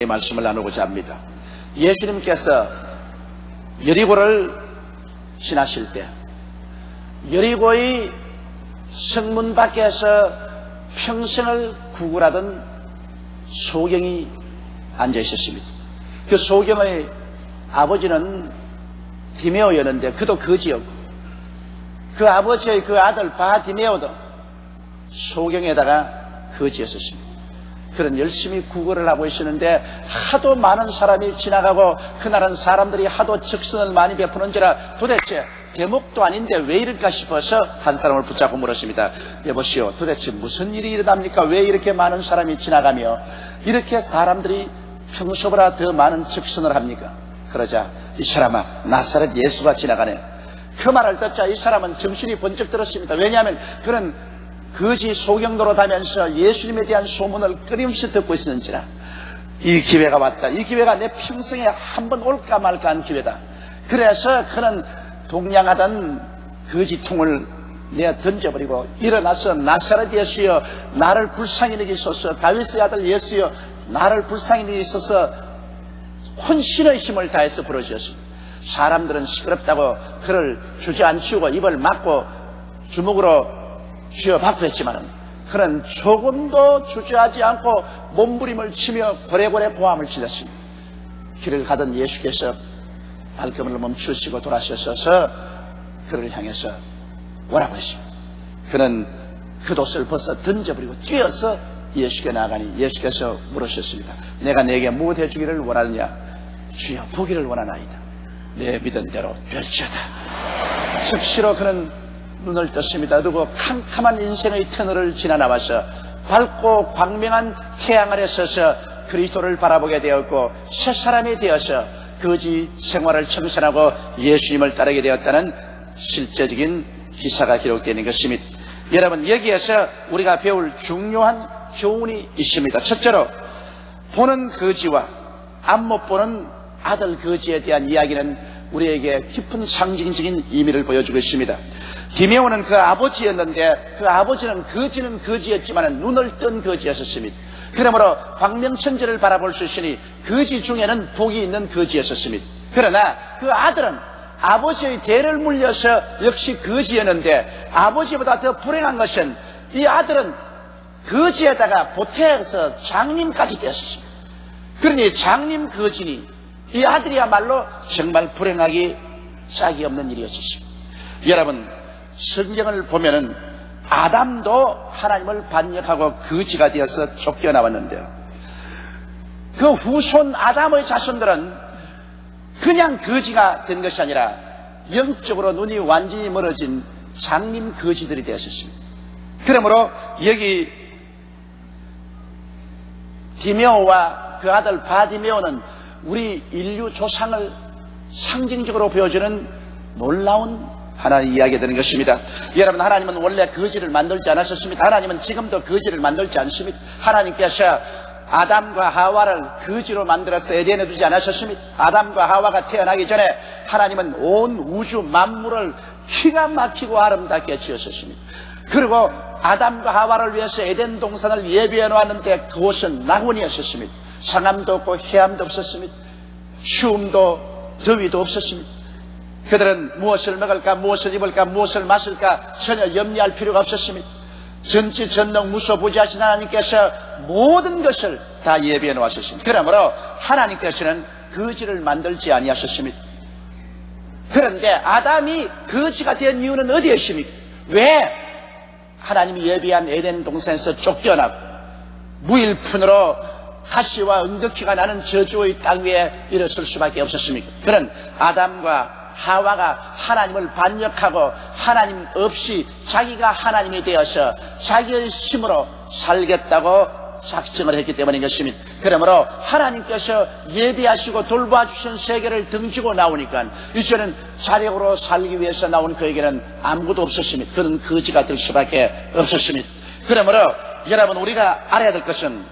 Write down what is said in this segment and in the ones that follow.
말씀을 나누고자 합니다. 예수님께서 여리고를 지나실 때 여리고의 성문 밖에서 평생을 구걸하던 소경이 앉아 있었습니다. 그 소경의 아버지는 디메오였는데 그도 거지였고, 그 아버지의 그 아들 바디메오도 소경에다가 거지였었습니다. 그런 열심히 구걸을 하고 있었는데 하도 많은 사람이 지나가고 그날은 사람들이 하도 적선을 많이 베푸는지라 도대체 대목도 아닌데 왜 이럴까 싶어서 한 사람을 붙잡고 물었습니다. 여보시오, 도대체 무슨 일이 일어납니까? 왜 이렇게 많은 사람이 지나가며 이렇게 사람들이 평소보다 더 많은 적선을 합니까? 그러자 이 사람아, 나사렛 예수가 지나가네. 그 말을 듣자 이 사람은 정신이 번쩍 들었습니다. 왜냐하면 그는 거지 소경도로 다면서 예수님에 대한 소문을 끊임없이 듣고 있었는지라 이 기회가 왔다. 이 기회가 내 평생에 한 번 올까 말까 한 기회다. 그래서 그는 동냥하던 거지통을 내어 던져버리고 일어나서 나사렛 예수여 나를 불쌍히 여기소서, 다윗의 아들 예수여 나를 불쌍히 여기소서 혼신의 힘을 다해서 부르짖었습니다. 사람들은 시끄럽다고 그를 주저앉히고 입을 막고 주먹으로 쥐어박고 했지만 그는 조금도 주저하지 않고 몸부림을 치며 고래고래 고함을 질렀습니다. 길을 가던 예수께서 발걸음을 멈추시고 돌아서셔서 그를 향해서 오라고 했습니다. 그는 겉옷을 벗어 던져버리고 뛰어서 예수께 나가니 예수께서 물으셨습니다. 내가 내게 무엇 해주기를 원하느냐? 주여 보기를 원하나이다. 내 믿은 대로 될지어다. 즉시로 그는 눈을 떴습니다. 그리고 캄캄한 인생의 터널을 지나 나와서 밝고 광명한 태양 아래 서서 그리스도를 바라보게 되었고 새 사람이 되어서 거지 생활을 청산하고 예수님을 따르게 되었다는 실제적인 기사가 기록되어 있는 것입니다. 여러분, 여기에서 우리가 배울 중요한 교훈이 있습니다. 첫째로 보는 거지와 안 못 보는 아들 거지에 대한 이야기는 우리에게 깊은 상징적인 의미를 보여주고 있습니다. 디메오는 그 아버지였는데 그 아버지는 거지는 거지였지만 눈을 뜬 거지였었습니다. 그러므로 광명천지를 바라볼 수 있으니 거지 중에는 복이 있는 거지였었습니다. 그러나 그 아들은 아버지의 대를 물려서 역시 거지였는데 아버지보다 더 불행한 것은 이 아들은 거지에다가 보태서 장님까지 되었습니다. 그러니 장님 거지니 이 아들이야말로 정말 불행하기 짝이 없는 일이었습니다. 여러분, 성경을 보면은 아담도 하나님을 반역하고 거지가 되어서 쫓겨나왔는데요, 그 후손 아담의 자손들은 그냥 거지가 된 것이 아니라 영적으로 눈이 완전히 멀어진 장님 거지들이 되었습니다. 그러므로 여기 디메오와 그 아들 바디메오는 우리 인류 조상을 상징적으로 보여주는 놀라운 하나의 이야기가 되는 것입니다. 여러분, 하나님은 원래 거지를 만들지 않았습니다. 하나님은 지금도 거지를 만들지 않습니다. 하나님께서 아담과 하와를 거지로 만들어서 에덴에 두지 않았습니다. 아담과 하와가 태어나기 전에 하나님은 온 우주 만물을 기가 막히고 아름답게 지었습니다. 그리고 아담과 하와를 위해서 에덴 동산을 예비해 놓았는데 그곳은 낙원이었습니다. 상함도 없고 해함도 없었습니다. 추움도 더위도 없었습니다. 그들은 무엇을 먹을까, 무엇을 입을까, 무엇을 마실까 전혀 염려할 필요가 없었습니다. 전지전능 무소부지하신 하나님께서 모든 것을 다 예비해 놓았습니다. 그러므로 하나님께서는 거지를 만들지 아니하셨습니다. 그런데 아담이 거지가 된 이유는 어디에 있습니까? 왜 하나님이 예비한 에덴 동산에서 쫓겨나고 무일푼으로 가시와 응덕히가 나는 저주의 땅 위에 일었을 수밖에 없었습니까? 그런 아담과 하와가 하나님을 반역하고 하나님 없이 자기가 하나님이 되어서 자기의 힘으로 살겠다고 작정을 했기 때문인 것입니다. 그러므로 하나님께서 예비하시고 돌봐주신 세계를 등지고 나오니까 이제는 자력으로 살기 위해서 나온 그에게는 아무것도 없었습니다. 그는 거지가 될 수밖에 없었습니다. 그러므로 여러분, 우리가 알아야 될 것은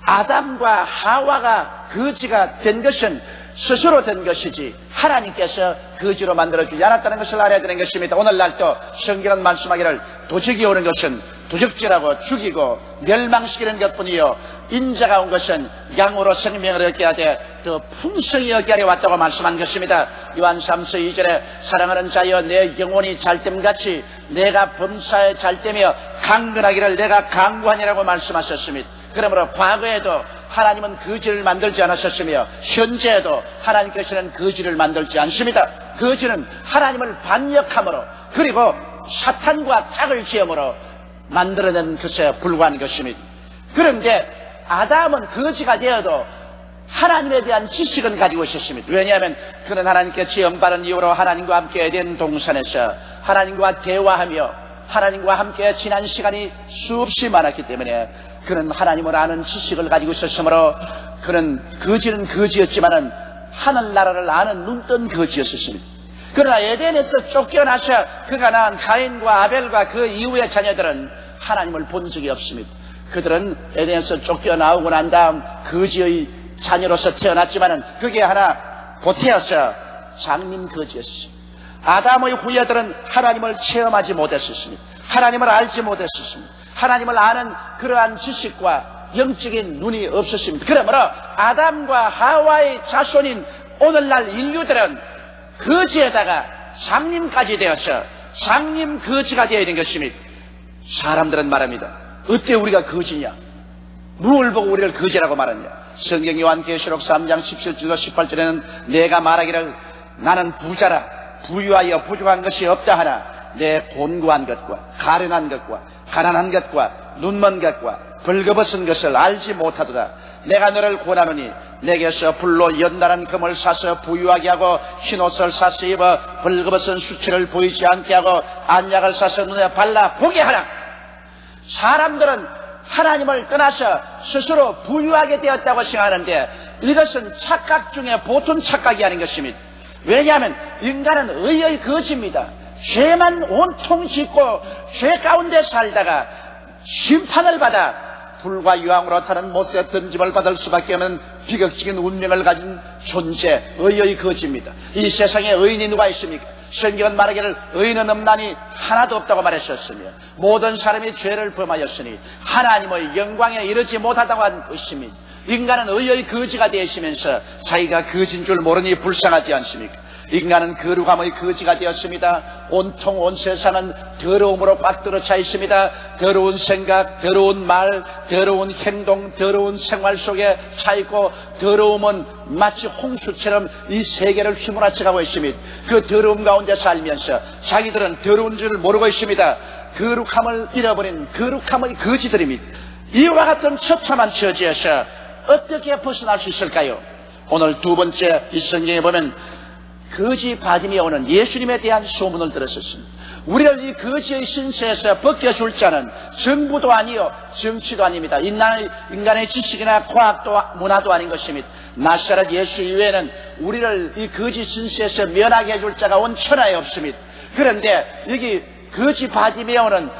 아담과 하와가 거지가 된 것은 스스로 된 것이지 하나님께서 거지로 만들어주지 않았다는 것을 알아야 되는 것입니다. 오늘날 또 성경은 말씀하기를 도적이 오는 것은 도적질하고 죽이고 멸망시키는 것뿐이요 인자가 온 것은 양으로 생명을 얻게 하되 더 풍성히 얻게 하려 왔다고 말씀한 것입니다. 요한 3서 2절에 사랑하는 자여 내 영혼이 잘됨같이 내가 범사에 잘되며 강건하기를 내가 강구하니라고 말씀하셨습니다. 그러므로 과거에도 하나님은 거지를 만들지 않으셨으며 현재에도 하나님께서는 거지를 만들지 않습니다. 거지는 하나님을 반역함으로 그리고 사탄과 짝을 지음으로 만들어낸 것에 불과한 것입니다. 그런데 아담은 거지가 되어도 하나님에 대한 지식은 가지고 있었습니다. 왜냐하면 그는 하나님께 지음받은 이후로 하나님과 함께 에덴 동산에서 하나님과 대화하며 하나님과 함께 지난 시간이 수없이 많았기 때문에 그는 하나님을 아는 지식을 가지고 있었으므로 그는 거지는 거지였지만은 하늘나라를 아는 눈뜬 거지였습니다. 그러나 에덴에서 쫓겨나서 그가 낳은 가인과 아벨과 그 이후의 자녀들은 하나님을 본 적이 없습니다. 그들은 에덴에서 쫓겨나오고 난 다음 거지의 자녀로서 태어났지만은 그게 하나 보태어서 장님 거지였습니다. 아담의 후예들은 하나님을 체험하지 못했습니다. 하나님을 알지 못했습니다. 하나님을 아는 그러한 지식과 영적인 눈이 없었습니다. 그러므로 아담과 하와의 자손인 오늘날 인류들은 거지에다가 장님까지 되어서 장님 거지가 되어야 되는 것입니다. 사람들은 말합니다. 어때 우리가 거지냐? 무엇을 보고 우리를 거지라고 말하냐? 성경 요한계시록 3장 17절로 18절에는 내가 말하기를 나는 부자라 부유하여 부족한 것이 없다 하나 내 곤고한 것과 가련한 것과 가난한 것과 눈먼 것과 벌거벗은 것을 알지 못하도다. 내가 너를 권하노니 내게서 불로 연단한 금을 사서 부유하게 하고 흰옷을 사서 입어 벌거벗은 수치를 보이지 않게 하고 안약을 사서 눈에 발라 보게 하라. 사람들은 하나님을 떠나서 스스로 부유하게 되었다고 생각하는데 이것은 착각 중에 보통 착각이 아닌 것입니다. 왜냐하면 인간은 의의 거지입니다. 죄만 온통 짓고 죄 가운데 살다가 심판을 받아 불과 유황으로 타는 못에 던짐을 받을 수밖에 없는 비극적인 운명을 가진 존재, 의의 거지입니다. 이 세상에 의인이 누가 있습니까? 성경은 말하기를 의인은 없나니 하나도 없다고 말했었으며 모든 사람이 죄를 범하였으니 하나님의 영광에 이르지 못하다고 한 것입니다. 인간은 의의 거지가 되시면서 자기가 거지인 줄 모르니 불쌍하지 않습니까? 인간은 거룩함의 거지가 되었습니다. 온통 온 세상은 더러움으로 꽉 들어차 있습니다. 더러운 생각, 더러운 말, 더러운 행동, 더러운 생활 속에 차 있고 더러움은 마치 홍수처럼 이 세계를 휘몰아쳐가고 있습니다. 그 더러움 가운데 살면서 자기들은 더러운 줄 모르고 있습니다. 거룩함을 잃어버린 거룩함의 거지들입니다. 이와 같은 처참한 처지에서 어떻게 벗어날 수 있을까요? 오늘 두 번째 이 성경에 보면 거지 바디메오는 예수님에 대한 소문을 들었었습니다. 우리를 이 거지의 신세에서 벗겨줄 자는 정부도 아니요 정치도 아닙니다. 인간의 지식이나 과학도 문화도 아닌 것입니다. 나사렛 예수 이외에는 우리를 이 거지 신세에서 면하게 해줄 자가 온 천하에 없습니다. 그런데 여기 거지 바디메오는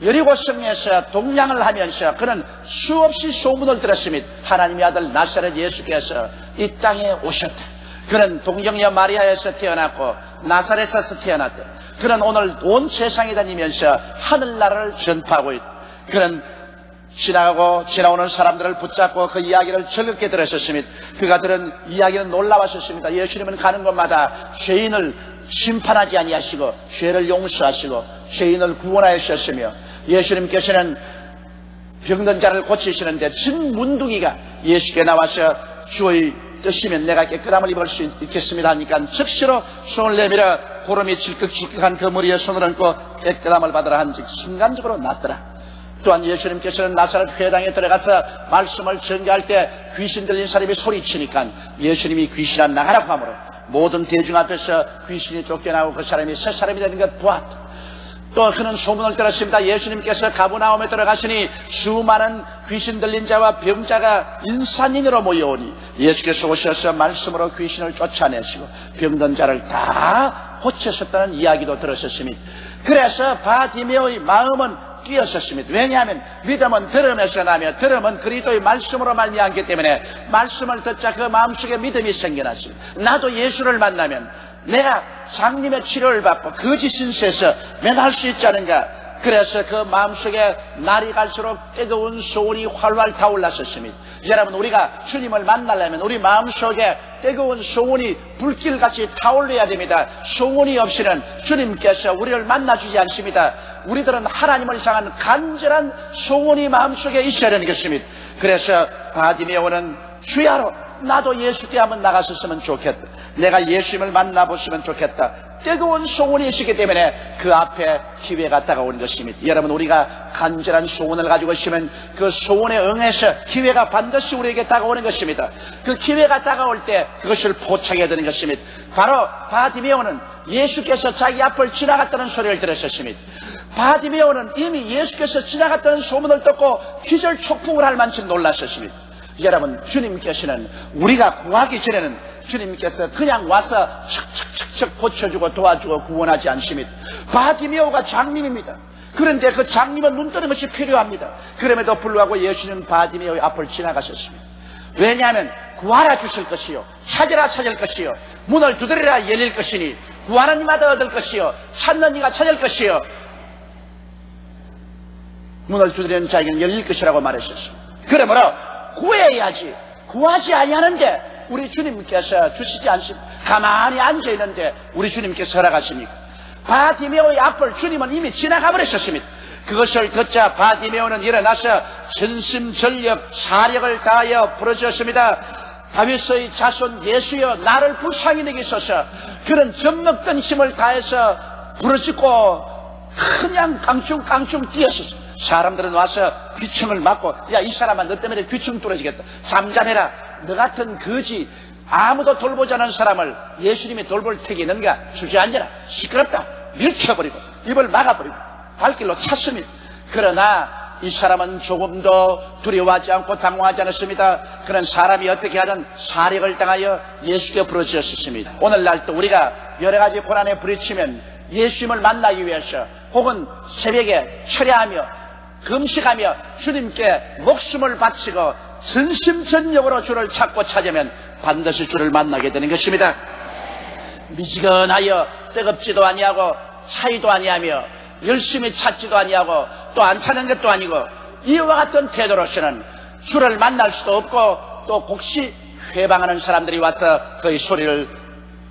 여리고 성에서 동냥을 하면서 그는 수없이 소문을 들었습니다. 하나님의 아들 나사렛 예수께서 이 땅에 오셨다. 그는 동정녀 마리아에서 태어났고 나사렛에서 태어났다. 그는 오늘 온 세상에 다니면서 하늘나라를 전파하고 있다. 그는 지나오는 사람들을 붙잡고 그 이야기를 즐겁게 들었었습니다. 그가 들은 이야기는 놀라웠었습니다. 예수님은 가는 곳마다 죄인을 심판하지 아니하시고 죄를 용서하시고 죄인을 구원하셨으며 예수님께서는 병든 자를 고치시는데 진문둥이가 예수께 나와서 주의 뜻이면 내가 깨끗함을 입을 수 있겠습니다 하니까 즉시로 손을 내밀어 구름이 질극질극한 그 머리에 손을 얹고 깨끗함을 받으라 한즉 순간적으로 낫더라. 또한 예수님께서는 나사렛 회당에 들어가서 말씀을 전개할 때 귀신 들린 사람이 소리치니까 예수님이 귀신아 나가라고 하므로 모든 대중 앞에서 귀신이 쫓겨나고 그 사람이 새 사람이 되는 것 보았다. 또 그는 소문을 들었습니다. 예수님께서 가버나움에 들어가시니 수많은 귀신 들린 자와 병자가 인산인으로 모여오니 예수께서 오셔서 말씀으로 귀신을 쫓아내시고 병든 자를 다 고치셨다는 이야기도 들었었습니다. 그래서 바디메오의 마음은 뛰었었습니다. 왜냐하면 믿음은 들음에서 나며 들음은 그리스도의 말씀으로 말미암기 때문에 말씀을 듣자 그 마음속에 믿음이 생겨났습니다. 나도 예수를 만나면 내가 장님의 치료를 받고 거짓 신세에서 면할 수 있지 않은가. 그래서 그 마음속에 날이 갈수록 뜨거운 소원이 활활 타올랐었습니다. 여러분, 우리가 주님을 만나려면 우리 마음속에 뜨거운 소원이 불길같이 타올려야 됩니다. 소원이 없이는 주님께서 우리를 만나주지 않습니다. 우리들은 하나님을 향한 간절한 소원이 마음속에 있어야 되는 것입니다. 그래서 바디메오는 주야로 나도 예수께 한번 나갔었으면 좋겠다. 내가 예수님을 만나보시면 좋겠다. 뜨거운 소원이 있기 때문에 그 앞에 기회가 다가오는 것입니다. 여러분, 우리가 간절한 소원을 가지고 있으면 그 소원에 응해서 기회가 반드시 우리에게 다가오는 것입니다. 그 기회가 다가올 때 그것을 포착해야 되는 것입니다. 바로 바디메오는 예수께서 자기 앞을 지나갔다는 소리를 들었었습니다. 바디메오는 이미 예수께서 지나갔다는 소문을 듣고 기절촉풍을 할 만큼 놀랐었습니다. 여러분, 주님께서는 우리가 구하기 전에는 주님께서 그냥 와서 척척척척 고쳐주고 도와주고 구원하지 않습니다. 바디메오가 장님입니다. 그런데 그 장님은 눈 뜨는 것이 필요합니다. 그럼에도 불구하고 예수님은 바디메오의 앞을 지나가셨습니다. 왜냐하면 구하라 주실 것이요, 찾으라 찾을 것이요, 문을 두드리라 열릴 것이니 구하는 이마다 얻을 것이요, 찾는 이가 찾을 것이요, 문을 두드리는 자에게는 열릴 것이라고 말하셨습니다. 그러므로 구해야지. 구하지 아니하는데 우리 주님께서 주시지 않습니다. 가만히 앉아있는데 우리 주님께서 허락하십니까? 바디메오의 앞을 주님은 이미 지나가 버리셨습니다. 그것을 듣자 바디메오는 일어나서 전심전력 사력을 다하여 부르짖었습니다. 다윗의 자손 예수여, 나를 불쌍히 여기소서. 그런 젖먹던 힘을 다해서 부르짖고 그냥 깡충깡충 뛰었었습니다. 사람들은 와서 귀청을 맞고, 야, 이 사람아, 너 때문에 귀청 뚫어지겠다, 잠잠해라. 너 같은 거지, 아무도 돌보지 않은 사람을 예수님이 돌볼 택이 있는가? 주저앉아라. 시끄럽다. 밀쳐버리고 입을 막아버리고 발길로 찼습니다. 그러나 이 사람은 조금도 두려워하지 않고 당황하지 않았습니다. 그런 사람이 어떻게 하든 사력을 당하여 예수께 부르짖었습니다. 오늘날 또 우리가 여러 가지 고난에 부딪히면 예수님을 만나기 위해서 혹은 새벽에 철야하며 금식하며 주님께 목숨을 바치고 전심전력으로 주를 찾고 찾으면 반드시 주를 만나게 되는 것입니다. 미지근하여 뜨겁지도 아니하고 차이도 아니하며 열심히 찾지도 아니하고 또 안 찾는 것도 아니고 이와 같은 태도로서는 주를 만날 수도 없고 또 혹시 회방하는 사람들이 와서 그의 소리를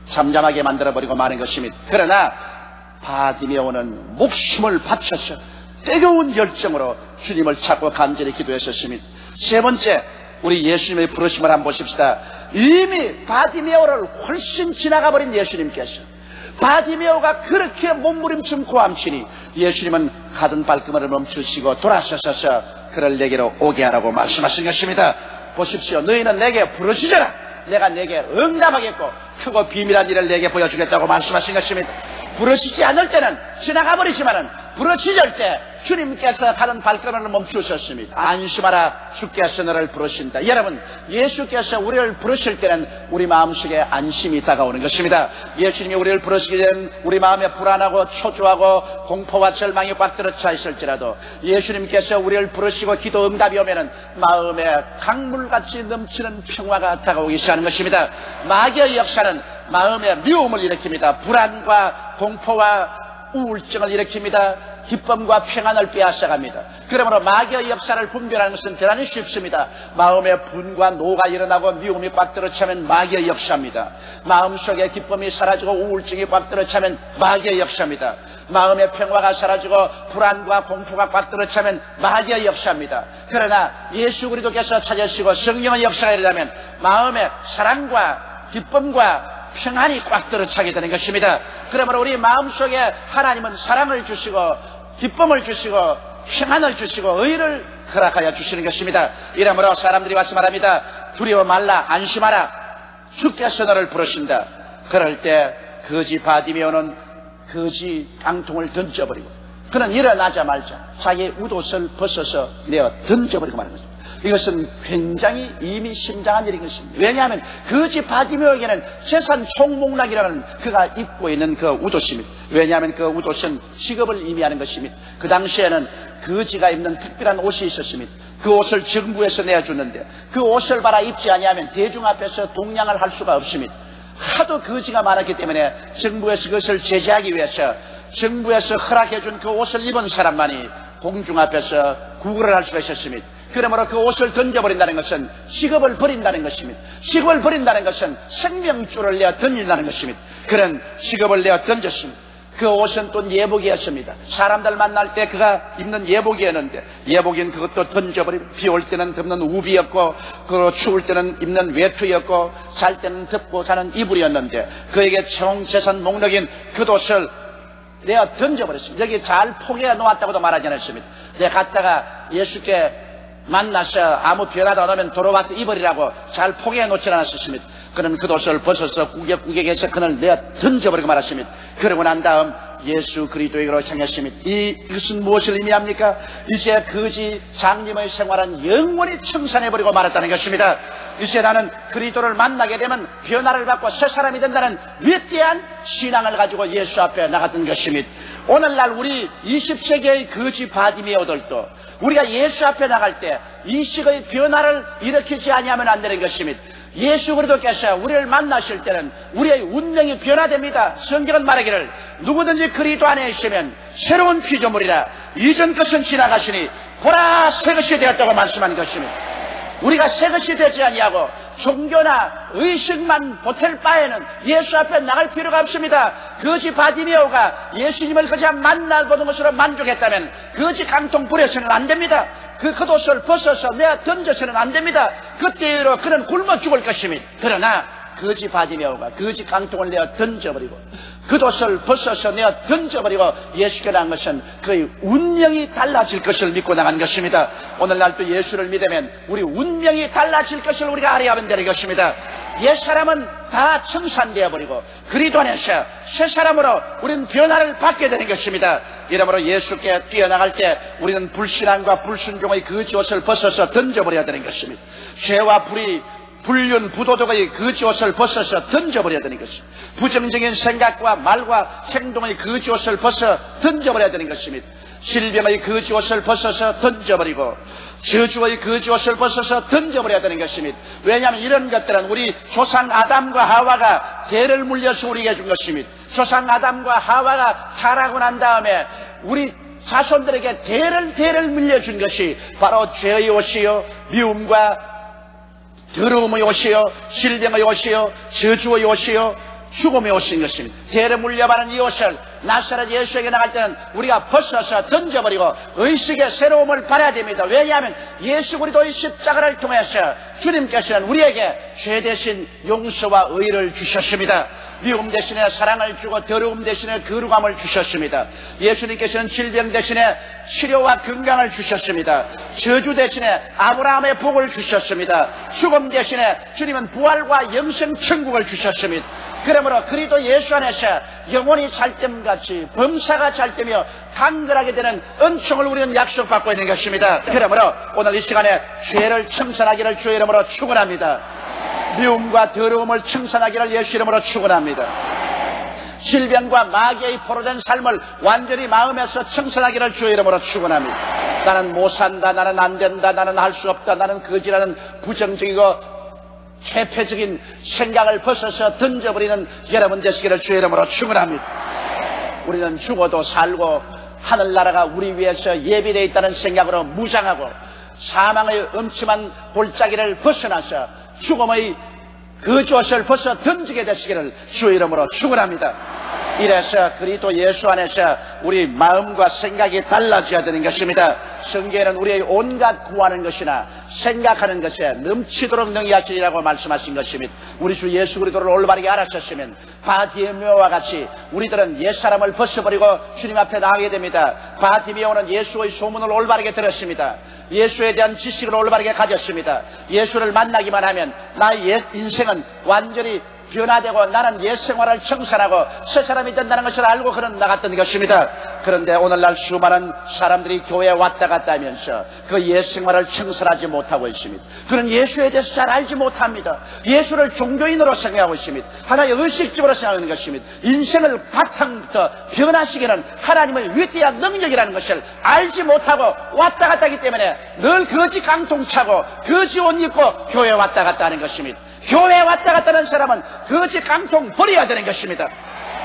잠잠하게 만들어버리고 마는 것입니다. 그러나 바디메오는 목숨을 바쳐서 뜨거운 열정으로 주님을 찾고 간절히 기도했었습니다. 세 번째, 우리 예수님의 부르심을 한번 보십시다. 이미 바디메오를 훨씬 지나가 버린 예수님께서 바디메오가 그렇게 몸부림쳐 고함치니 예수님은 가던 발걸음을 멈추시고 돌아서셔서 그를 내게로 오게 하라고 말씀하신 것입니다. 보십시오. 너희는 내게 부르짖어라. 내가 내게 응답하겠고 크고 비밀한 일을 내게 보여주겠다고 말씀하신 것입니다. 부르짖지 않을 때는 지나가 버리지만은 부르짖을 때 주님께서 가는 발걸음을 멈추셨습니다. 안심하라, 주께서 너를 부르신다. 여러분, 예수께서 우리를 부르실 때는 우리 마음속에 안심이 다가오는 것입니다. 예수님이 우리를 부르시게 되는 우리 마음에 불안하고 초조하고 공포와 절망이 꽉 들어차 있을지라도 예수님께서 우리를 부르시고 기도 응답이 오면은 마음에 강물같이 넘치는 평화가 다가오기 시작하는 것입니다. 마귀의 역사는 마음에 미움을 일으킵니다. 불안과 공포와 우울증을 일으킵니다. 기쁨과 평안을 빼앗아갑니다. 그러므로 마귀의 역사를 분별하는 것은 대단히 쉽습니다. 마음에 분과 노가 일어나고 미움이 꽉 들어차면 마귀의 역사입니다. 마음속에 기쁨이 사라지고 우울증이 꽉 들어차면 마귀의 역사입니다. 마음의 평화가 사라지고 불안과 공포가 꽉 들어차면 마귀의 역사입니다. 그러나 예수 그리스도께서 찾으시고 성령의 역사가 일어나면 마음의 사랑과 기쁨과 평안이 꽉 들어차게 되는 것입니다. 그러므로 우리 마음속에 하나님은 사랑을 주시고 기쁨을 주시고 평안을 주시고 의를 허락하여 주시는 것입니다. 이러므로 사람들이 와서 말합니다. 두려워 말라, 안심하라, 주께서 너를 부르신다. 그럴 때 거지 바디메오는 거지 깡통을 던져버리고 그는 일어나자마자 자기의 웃옷을 벗어서 내어 던져버리고 마는 것입니다. 이것은 굉장히 의미심장한 일인 것입니다. 왜냐하면 거지 바디메오에게는 재산 총목락이라는 그가 입고 있는 그 웃옷입니다. 왜냐하면 그 웃옷은 직업을 의미하는 것입니다. 그 당시에는 거지가 입는 특별한 옷이 있었습니다. 그 옷을 정부에서 내어주는데 그 옷을 받아 입지 아니하면 대중 앞에서 동냥을 할 수가 없습니다. 하도 거지가 많았기 때문에 정부에서 그것을 제재하기 위해서 정부에서 허락해준 그 옷을 입은 사람만이 공중 앞에서 구걸을 할 수가 있었습니다. 그러므로 그 옷을 던져버린다는 것은 직업을 버린다는 것입니다. 직업을 버린다는 것은 생명줄을 내어 던진다는 것입니다. 그런 직업을 내어 던졌습니다. 그 옷은 또 예복이었습니다. 사람들 만날 때 그가 입는 예복이었는데 예복인 그것도 던져버리고 비 올 때는 덮는 우비였고 그 추울 때는 입는 외투였고 잘 때는 덮고 자는 이불이었는데 그에게 정재산 목록인 그 옷을 내가 던져버렸습니다. 여기 잘 포개해 놓았다고도 말하지 않았습니다. 내가 갔다가 예수께 만나서 아무 변화도 안 오면 돌아와서 입으리라고 잘 포개해 놓지 않았습니다. 그는 그 옷을 벗어서 꾸역꾸역해서 그를 내어 던져버리고 말았습니다. 그러고 난 다음 예수 그리스도에게로 향했습니다. 이것은 무엇을 의미합니까? 이제 거지 장님의 생활은 영원히 청산해버리고 말았다는 것입니다. 이제 나는 그리스도를 만나게 되면 변화를 받고 새 사람이 된다는 위대한 신앙을 가지고 예수 앞에 나갔던 것입니다. 오늘날 우리 20세기의 거지 바디메오들도 우리가 예수 앞에 나갈 때 인식의 변화를 일으키지 아니하면 안 되는 것입니다. 예수 그리스도께서 우리를 만나실 때는 우리의 운명이 변화됩니다. 성경은 말하기를 누구든지 그리스도 안에 있으면 새로운 피조물이라 이전 것은 지나가시니 보라 새 것이 되었다고 말씀하는 것입니다. 우리가 새 것이 되지 아니하고 종교나 의식만 보탤 바에는 예수 앞에 나갈 필요가 없습니다. 거지 바디메오가 예수님을 그저 만나보는 것으로 만족했다면 거지 깡통 부려서는 안 됩니다. 그 겉옷을 벗어서 내어 던져서는 안 됩니다. 그때로 그는 굶어 죽을 것입니다. 그러나 거지 바디메오가 거지 깡통을 내어 던져버리고 겉옷을 벗어서 내어 던져버리고 예수께 나간 것은 그의 운명이 달라질 것을 믿고 나간 것입니다. 오늘날 또 예수를 믿으면 우리 운명이 달라질 것을 우리가 알아야 하면 되는 것입니다. 옛사람은 다 청산되어 버리고 그리스도 안에서 새 사람으로 우리는 변화를 받게 되는 것입니다. 이러므로 예수께 뛰어나갈 때 우리는 불신앙과 불순종의 거지 옷을 벗어서 던져버려야 되는 것입니다. 죄와 불륜, 부도덕의 거지 옷을 벗어서 던져버려야 되는 것입니다. 부정적인 생각과 말과 행동의 거지 옷을 벗어 던져버려야 되는 것입니다. 질병의 거지 옷을 벗어서 던져버리고 저주의 거지 옷을 벗어서 던져버려야 되는 것입니다. 왜냐하면 이런 것들은 우리 조상 아담과 하와가 대를 물려서 우리에게 준 것입니다. 조상 아담과 하와가 타락하고 난 다음에 우리 자손들에게 대를 물려준 것이 바로 죄의 옷이요 미움과 더러움의 옷이요 질병의 옷이요 저주의 옷이요 죽음의 옷인 것입니다. 대를 물려받은 이 옷을 나사렛 예수에게 나갈 때는 우리가 벗어서 던져버리고 의식의 새로움을 받아야 됩니다. 왜냐하면 예수 그리스도의 십자가를 통해서 주님께서는 우리에게 죄 대신 용서와 의를 주셨습니다. 미움 대신에 사랑을 주고 더러움 대신에 거룩함을 주셨습니다. 예수님께서는 질병 대신에 치료와 건강을 주셨습니다. 저주 대신에 아브라함의 복을 주셨습니다. 죽음 대신에 주님은 부활과 영생 천국을 주셨습니다. 그러므로 그리스도 예수 안에서 영혼이 잘됨같이 범사가 잘되며 강건하게 되는 은총을 우리는 약속받고 있는 것입니다. 그러므로 오늘 이 시간에 죄를 청산하기를 주의 이름으로 축원합니다. 미움과 더러움을 청산하기를 예수 이름으로 축원합니다. 질병과 마귀의 포로된 삶을 완전히 마음에서 청산하기를 주의 이름으로 축원합니다. 나는 못 산다, 나는 안 된다, 나는 할 수 없다, 나는 거지라는 부정적이고 퇴폐적인 생각을 벗어서 던져버리는 여러분 되시기를 주의 이름으로 축원합니다. 우리는 죽어도 살고 하늘나라가 우리 위해서 예비되어 있다는 생각으로 무장하고 사망의 엄침한 골짜기를 벗어나서 죽음의 거지 옷을 벗어 던지게 되시기를 주의 이름으로 축원합니다. 이래서 그리스도 예수 안에서 우리 마음과 생각이 달라져야 되는 것입니다. 성경에는 우리의 온갖 구하는 것이나 생각하는 것에 넘치도록 능히하시리라고 말씀하신 것입니다. 우리 주 예수 그리스도를 올바르게 알았었으면 바디메오와 같이 우리들은 옛사람을 벗어버리고 주님 앞에 나가게 됩니다. 바디메오는 예수의 소문을 올바르게 들었습니다. 예수에 대한 지식을 올바르게 가졌습니다. 예수를 만나기만 하면 나의 옛 인생은 완전히 변화되고 나는 옛 생활을 청산하고 새 사람이 된다는 것을 알고 그는 나갔던 것입니다. 그런데 오늘날 수많은 사람들이 교회에 왔다 갔다 하면서 그 옛 생활을 청산하지 못하고 있습니다. 그는 예수에 대해서 잘 알지 못합니다. 예수를 종교인으로 생각하고 있습니다. 하나의 의식적으로 생각하는 것입니다. 인생을 바탕부터 변화시키는 하나님의 위대한 능력이라는 것을 알지 못하고 왔다 갔다 하기 때문에 늘 거지 깡통 차고 거지 옷 입고 교회에 왔다 갔다 하는 것입니다. 교회에 왔다 갔다 하는 사람은 거지 깡통 버려야 되는 것입니다.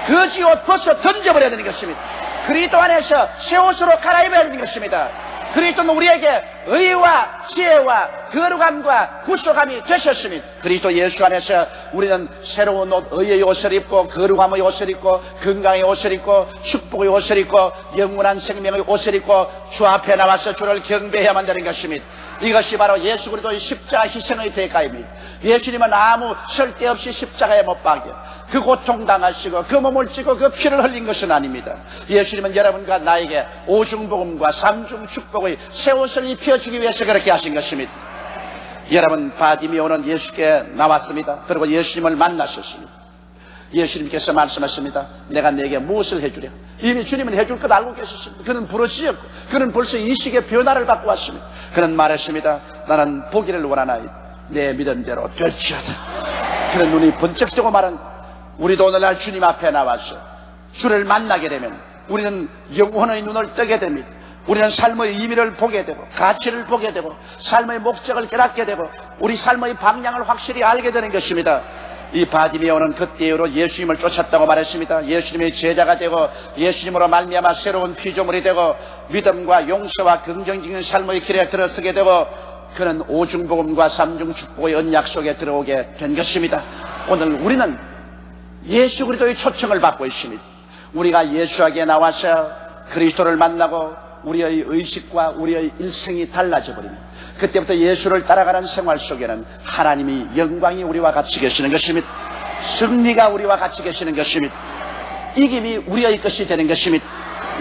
거지 옷 벗어 던져버려야 되는 것입니다. 그리스도 안에서 새 옷으로 갈아입어야 하는 것입니다. 그리스도는 우리에게 의와 지혜와 거룩함과 구속함이 되셨으니 그리스도 예수 안에서 우리는 새로운 옷, 의의 옷을 입고 거룩함의 옷을 입고 건강의 옷을 입고 축복의 옷을 입고 영원한 생명의 옷을 입고 주 앞에 나와서 주를 경배해야만 되는 것입니다. 이것이 바로 예수 그리스도의 십자가 희생의 대가입니다. 예수님은 아무 쓸데없이 십자가에 못 박여 그 고통당하시고 그 몸을 찌고 그 피를 흘린 것은 아닙니다. 예수님은 여러분과 나에게 오중복음과 삼중 축복의 새 옷을 입혀주기 위해서 그렇게 하신 것입니다. 여러분, 바디메오는 예수께 나왔습니다. 그리고 예수님을 만나셨습니다. 예수님께서 말씀하십니다. 내가 내게 무엇을 해주랴? 이미 주님은 해줄 것 알고 계셨습니다. 그는 부르짖었고 그는 벌써 이 시기에 변화를 받고 왔습니다. 그는 말했습니다. 나는 보기를 원하나이다. 내 믿음대로 될지어다. 그는 눈이 번쩍 뜨고 말한, 우리도 오늘날 주님 앞에 나와서 주를 만나게 되면 우리는 영혼의 눈을 뜨게 됩니다. 우리는 삶의 의미를 보게 되고 가치를 보게 되고 삶의 목적을 깨닫게 되고 우리 삶의 방향을 확실히 알게 되는 것입니다. 이 바디메오는 그때로 예수님을 쫓았다고 말했습니다. 예수님의 제자가 되고 예수님으로 말미암아 새로운 피조물이 되고 믿음과 용서와 긍정적인 삶의 길에 들어서게 되고 그는 오중복음과 삼중축복의 언약 속에 들어오게 된 것입니다. 오늘 우리는 예수 그리스도의 초청을 받고 있습니다. 우리가 예수에게 나와서 그리스도를 만나고 우리의 의식과 우리의 일생이 달라져 버립니다. 그때부터 예수를 따라가는 생활 속에는 하나님이 영광이 우리와 같이 계시는 것입니다. 승리가 우리와 같이 계시는 것입니다. 이김이 우리의 것이 되는 것입니다.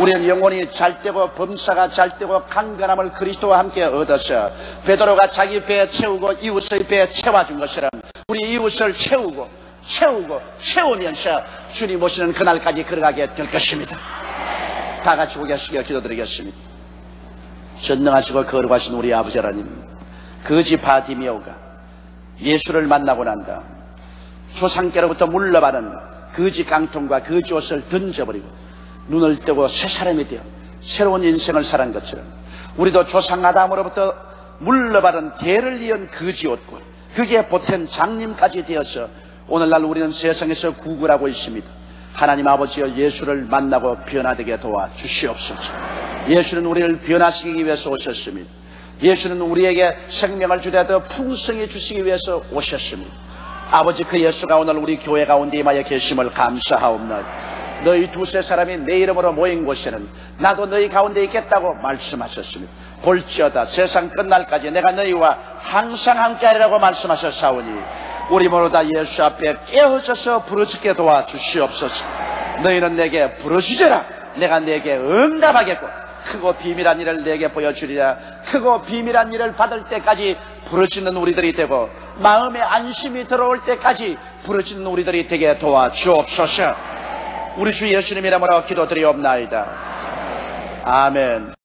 우리는 영혼이 잘되고 범사가 잘되고 강건함을 그리스도와 함께 얻어서 베드로가 자기 배에 채우고 이웃의 배에 채워준 것처럼 우리 이웃을 채우면서 주님 오시는 그날까지 걸어가게 될 것입니다. 다 같이 고개시켜 기도드리겠습니다. 전능하시고 거룩하신 우리 아버지 하나님, 거지 바디메오가 예수를 만나고 난 다음 조상께로부터 물러받은 거지 깡통과 거지 옷을 던져버리고 눈을 뜨고 새 사람이 되어 새로운 인생을 살은 것처럼 우리도 조상 아담으로부터 물러받은 대를 이은 거지 옷과 그게 보탠 장님까지 되어서 오늘날 우리는 세상에서 구걸하고 있습니다. 하나님 아버지여, 예수를 만나고 변화되게 도와주시옵소서. 예수는 우리를 변화시키기 위해서 오셨습니다. 예수는 우리에게 생명을 주되 더 풍성히 주시기 위해서 오셨습니다. 아버지, 그 예수가 오늘 우리 교회 가운데 임하여 계심을 감사하옵나이다. 너희 두세 사람이 내 이름으로 모인 곳에는 나도 너희 가운데 있겠다고 말씀하셨습니다. 볼지어다 세상 끝날까지 내가 너희와 항상 함께하리라고 말씀하셨사오니 우리 모두 다 예수 앞에 깨어져서 부르짖게 도와주시옵소서. 너희는 내게 부르짖으라. 내가 내게 응답하겠고 크고 비밀한 일을 내게 보여주리라. 크고 비밀한 일을 받을 때까지 부르짖는 우리들이 되고 마음에 안심이 들어올 때까지 부르짖는 우리들이 되게 도와주옵소서. 우리 주 예수님 이름으로 기도드리옵나이다. 아멘.